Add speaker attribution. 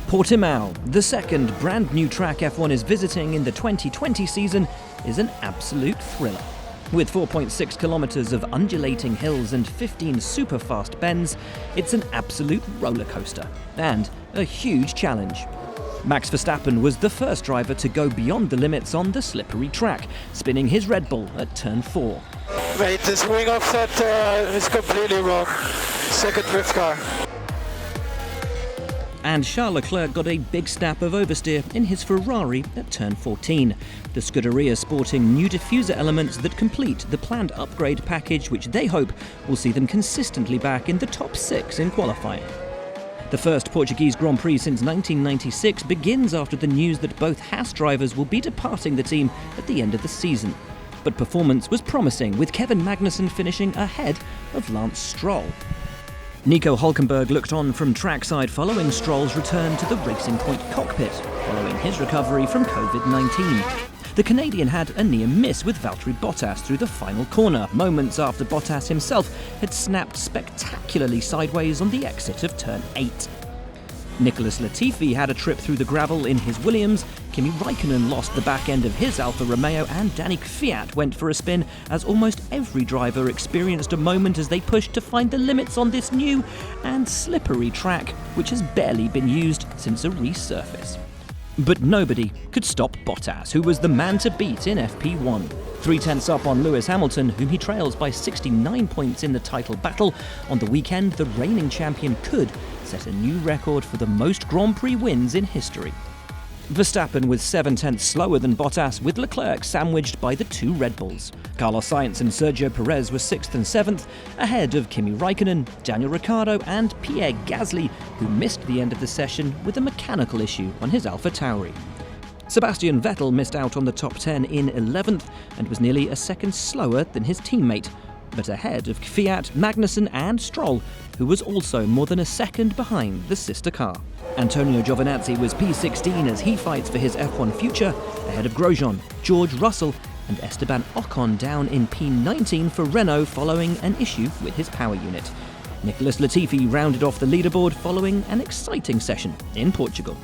Speaker 1: Portimao, the second brand new track F1 is visiting in the 2020 season, is an absolute thriller. With 4.6 kilometers of undulating hills and 15 super fast bends, it's an absolute roller coaster and a huge challenge. Max Verstappen was the first driver to go beyond the limits on the slippery track, spinning his Red Bull at turn 4.
Speaker 2: Wait, this wing offset is completely wrong. Second drift car.
Speaker 1: And Charles Leclerc got a big snap of oversteer in his Ferrari at turn 14. The Scuderia sporting new diffuser elements that complete the planned upgrade package, which they hope will see them consistently back in the top 6 in qualifying. The first Portuguese Grand Prix since 1996 begins after the news that both Haas drivers will be departing the team at the end of the season. But performance was promising, with Kevin Magnussen finishing ahead of Lance Stroll. Nico Hülkenberg looked on from trackside following Stroll's return to the Racing Point cockpit, following his recovery from COVID-19. The Canadian had a near miss with Valtteri Bottas through the final corner, moments after Bottas himself had snapped spectacularly sideways on the exit of turn 8. Nicholas Latifi had a trip through the gravel in his Williams, Kimi Raikkonen lost the back end of his Alfa Romeo, and Danny Kvyat went for a spin as almost every driver experienced a moment as they pushed to find the limits on this new and slippery track, which has barely been used since a resurface. But nobody could stop Bottas, who was the man to beat in FP1. 3/10 up on Lewis Hamilton, whom he trails by 69 points in the title battle. On the weekend, the reigning champion could set a new record for the most Grand Prix wins in history. Verstappen was 7/10 slower than Bottas, with Leclerc sandwiched by the two Red Bulls. Carlos Sainz and Sergio Perez were 6th and 7th, ahead of Kimi Raikkonen, Daniel Ricciardo and Pierre Gasly, who missed the end of the session with a mechanical issue on his AlphaTauri. Sebastian Vettel missed out on the top 10 in 11th and was nearly a second slower than his teammate, but ahead of Kvyat, Magnussen and Stroll, who was also more than a second behind the sister car. Antonio Giovinazzi was P16 as he fights for his F1 future, ahead of Grosjean, George Russell and Esteban Ocon down in P19 for Renault following an issue with his power unit. Nicholas Latifi rounded off the leaderboard following an exciting session in Portugal.